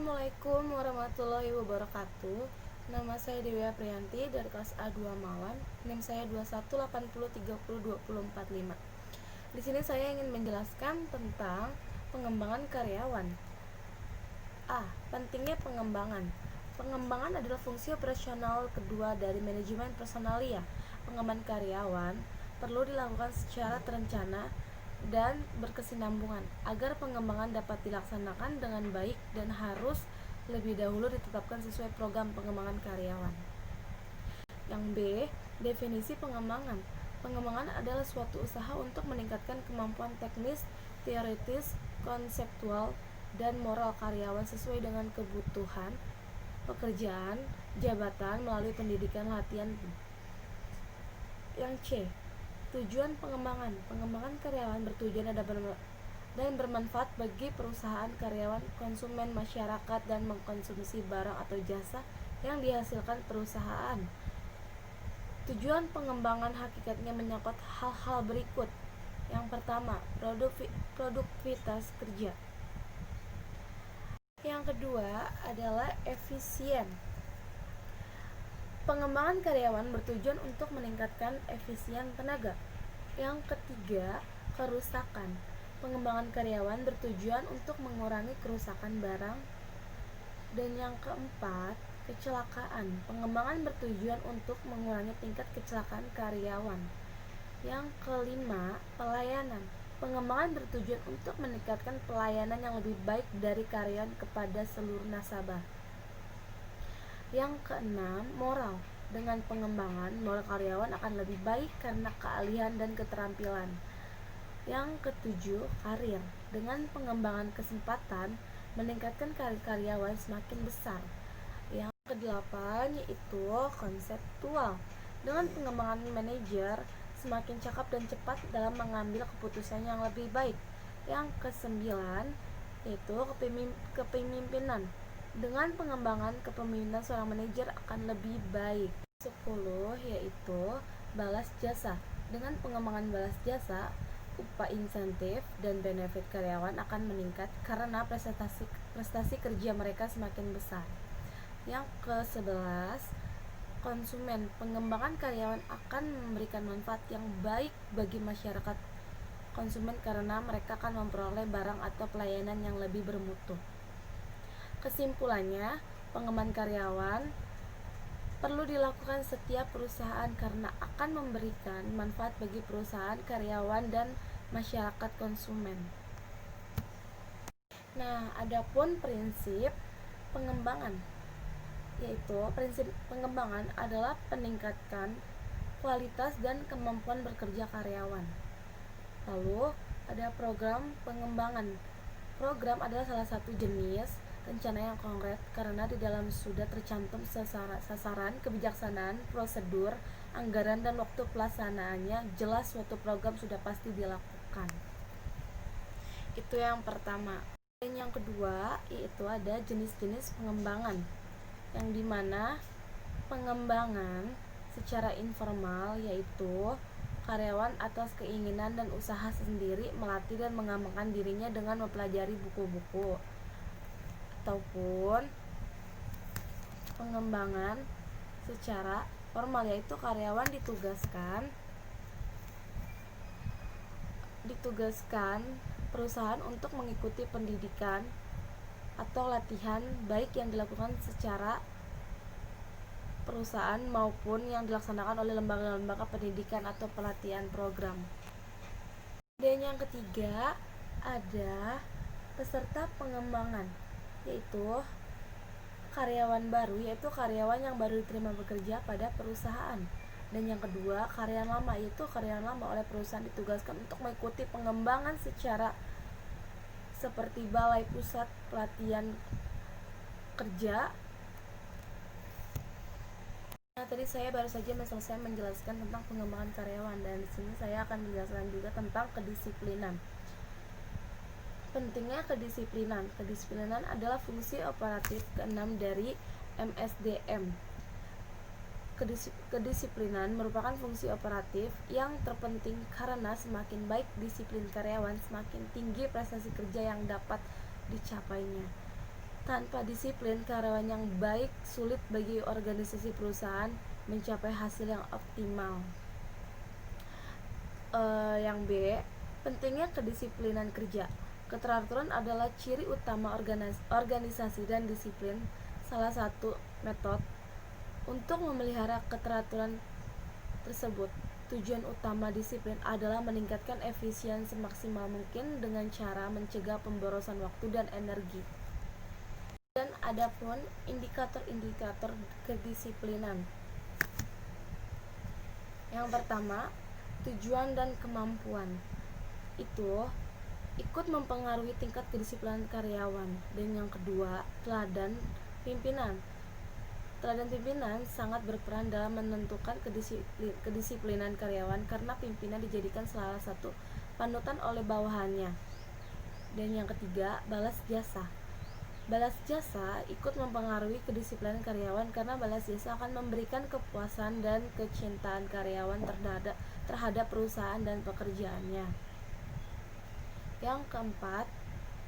Assalamualaikum warahmatullahi wabarakatuh. Nama saya Dewi Aprianti dari kelas A2 Mawan. NIM saya 2180302045. Di sini saya ingin menjelaskan tentang pengembangan karyawan. Pentingnya pengembangan. Pengembangan adalah fungsi operasional kedua dari manajemen personalia. Pengembangan karyawan perlu dilakukan secara terencana dan berkesinambungan agar pengembangan dapat dilaksanakan dengan baik dan harus lebih dahulu ditetapkan sesuai program pengembangan karyawan. Yang B, definisi pengembangan. Pengembangan adalah suatu usaha untuk meningkatkan kemampuan teknis, teoritis, konseptual, dan moral karyawan sesuai dengan kebutuhan pekerjaan, jabatan melalui pendidikan latihan. Yang C, tujuan pengembangan. Pengembangan karyawan bertujuan dan bermanfaat bagi perusahaan, karyawan, konsumen, masyarakat, dan mengkonsumsi barang atau jasa yang dihasilkan perusahaan. Tujuan pengembangan hakikatnya menyangkut hal-hal berikut. Yang pertama, produktivitas kerja. Yang kedua adalah efisien. Pengembangan karyawan bertujuan untuk meningkatkan efisien tenaga. Yang ketiga, kerusakan. Pengembangan karyawan bertujuan untuk mengurangi kerusakan barang. Dan yang keempat, kecelakaan. Pengembangan bertujuan untuk mengurangi tingkat kecelakaan karyawan. Yang kelima, pelayanan. Pengembangan bertujuan untuk meningkatkan pelayanan yang lebih baik dari karyawan kepada seluruh nasabah. Yang keenam, moral. Dengan pengembangan, moral karyawan akan lebih baik karena keahlian dan keterampilan. Yang ketujuh, karir. Dengan pengembangan kesempatan, meningkatkan karir karyawan semakin besar. Yang kedelapan yaitu konseptual. Dengan pengembangan manajer semakin cakap dan cepat dalam mengambil keputusan yang lebih baik. Yang kesembilan yaitu kepemimpinan. Dengan pengembangan kepemimpinan seorang manajer akan lebih baik. 10 yaitu balas jasa. Dengan pengembangan balas jasa, upah insentif dan benefit karyawan akan meningkat karena prestasi kerja mereka semakin besar. Yang ke-11, konsumen. Pengembangan karyawan akan memberikan manfaat yang baik bagi masyarakat konsumen karena mereka akan memperoleh barang atau pelayanan yang lebih bermutu. Kesimpulannya, pengembangan karyawan perlu dilakukan setiap perusahaan karena akan memberikan manfaat bagi perusahaan, karyawan, dan masyarakat konsumen. Nah, adapun prinsip pengembangan, yaitu prinsip pengembangan adalah peningkatkan kualitas dan kemampuan bekerja karyawan. Lalu ada program pengembangan. Program adalah salah satu jenis rencana yang konkret karena di dalam sudah tercantum sasaran, kebijaksanaan, prosedur, anggaran, dan waktu pelaksanaannya. Jelas suatu program sudah pasti dilakukan. Itu yang pertama. Dan yang kedua yaitu ada jenis-jenis pengembangan, yang dimana pengembangan secara informal yaitu karyawan atas keinginan dan usaha sendiri melatih dan mengembangkan dirinya dengan mempelajari buku-buku, ataupun pengembangan secara formal yaitu karyawan ditugaskan perusahaan untuk mengikuti pendidikan atau latihan baik yang dilakukan secara perusahaan maupun yang dilaksanakan oleh lembaga-lembaga pendidikan atau pelatihan program. Dan yang ketiga ada peserta pengembangan, yaitu karyawan baru, yaitu karyawan yang baru diterima bekerja pada perusahaan. Dan yang kedua, karyawan lama, yaitu karyawan lama oleh perusahaan ditugaskan untuk mengikuti pengembangan secara seperti balai pusat pelatihan kerja. Nah, tadi saya baru saja selesai menjelaskan tentang pengembangan karyawan, dan di sini saya akan menjelaskan juga tentang kedisiplinan. Pentingnya kedisiplinan. Kedisiplinan adalah fungsi operatif keenam dari MSDM. Kedisiplinan merupakan fungsi operatif yang terpenting karena semakin baik disiplin karyawan, semakin tinggi prestasi kerja yang dapat dicapainya. Tanpa disiplin karyawan yang baik, sulit bagi organisasi perusahaan mencapai hasil yang optimal. Yang B, pentingnya kedisiplinan kerja. Keteraturan adalah ciri utama organisasi dan disiplin. Salah satu metode untuk memelihara keteraturan tersebut. Tujuan utama disiplin adalah meningkatkan efisiensi semaksimal mungkin dengan cara mencegah pemborosan waktu dan energi. Dan adapun indikator-indikator kedisiplinan. Yang pertama, tujuan dan kemampuan. Itu ikut mempengaruhi tingkat kedisiplinan karyawan. Dan yang kedua, teladan pimpinan. Teladan pimpinan sangat berperan dalam menentukan kedisiplinan karyawan karena pimpinan dijadikan salah satu panutan oleh bawahannya. Dan yang ketiga, balas jasa. Balas jasa ikut mempengaruhi kedisiplinan karyawan karena balas jasa akan memberikan kepuasan dan kecintaan karyawan terhadap perusahaan dan pekerjaannya. Yang keempat,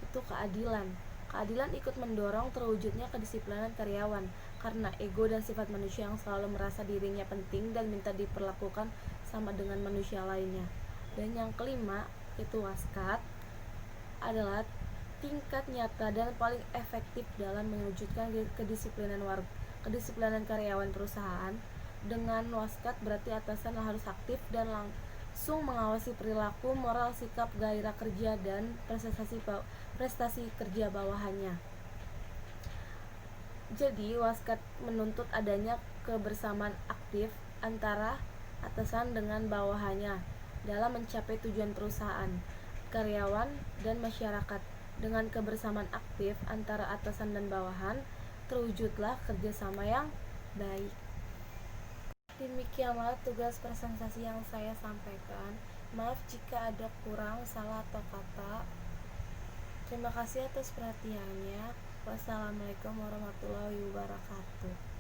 itu keadilan. Keadilan ikut mendorong terwujudnya kedisiplinan karyawan karena ego dan sifat manusia yang selalu merasa dirinya penting dan minta diperlakukan sama dengan manusia lainnya. Dan yang kelima, itu waskat, adalah tingkat nyata dan paling efektif dalam mewujudkan kedisiplinan karyawan perusahaan. Dengan waskat berarti atasan harus aktif dan langsung mengawasi perilaku, moral, sikap, gairah kerja, dan prestasi kerja bawahannya. Jadi, waskat menuntut adanya kebersamaan aktif antara atasan dengan bawahannya dalam mencapai tujuan perusahaan, karyawan, dan masyarakat. Dengan kebersamaan aktif antara atasan dan bawahan, terwujudlah kerjasama yang baik. Demikianlah tugas presentasi yang saya sampaikan. Maaf jika ada kurang, salah atau kata. Terima kasih atas perhatiannya. Wassalamualaikum warahmatullahi wabarakatuh.